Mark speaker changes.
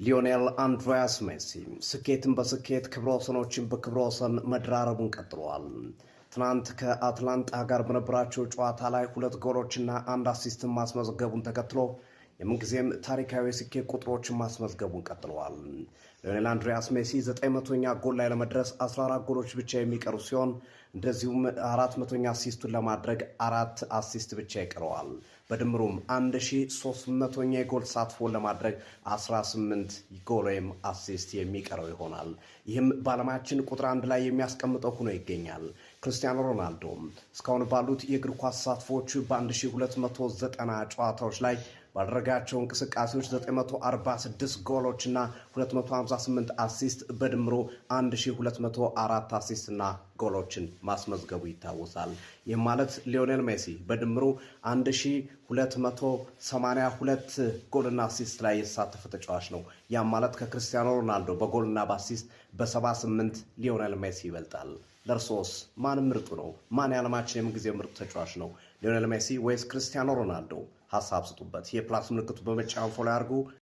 Speaker 1: ሊዮኔል አንድሪያስ ሜሲ ስኬትን በስኬት ክብረ ወሰኖችን በክብረ ወሰን መድራረቡን ቀጥሏል። ትናንት ከአትላንታ ጋር በነበራቸው ጨዋታ ላይ 2 ጎሎችና 1 አሲስትን ማስመዝገቡን ተከትሎ የምንጊዜም ታሪካዊ ስኬት ቁጥሮችን ማስመዝገቡን ቀጥሏል። ሊዮኔል አንድሪያስ ሜሲ 900ኛ ጎል ላይ ለመድረስ 14 ጎሎች ብቻ የሚቀሩ ሲሆን እንደዚሁም 400ኛ አሲስቱን ለማድረግ 4 አሲስት ብቻ ይቀረዋል። በድምሩም 1300ኛ የጎል ተሳትፎን ለማድረግ 18 ጎል ወይም አሲስት የሚቀረው ይሆናል። ይህም በዓለማችን ቁጥር 1 ላይ የሚያስቀምጠው ሆኖ ይገኛል። ክርስቲያኖ ሮናልዶ እስካሁን ባሉት የእግር ኳስ ተሳትፎዎች በ1290 ጨዋታዎች ላይ ባደረጋቸው እንቅስቃሴዎች 946 ጎሎችና 258 አሲስት በድምሩ 1204 አሲስትና ጎሎችን ማስመዝገቡ ይታወሳል። ይህ ማለት ሊዮኔል ሜሲ በድምሩ 1282 ጎልና አሲስት ላይ የተሳተፈ ተጫዋች ነው። ያም ማለት ከክርስቲያኖ ሮናልዶ በጎልና በአሲስት በ78 ሊዮኔል ሜሲ ይበልጣል። ለእርሶስ ማን ምርጡ ነው? ማን የዓለማችን የምንጊዜ ምርጡ ተጫዋች ነው? ሊዮኔል ሜሲ ወይስ ክርስቲያኖ ሮናልዶ? ሀሳብ ስጡበት። የፕላስ ምልክቱ በመጫን ፎሎ ያድርጉ።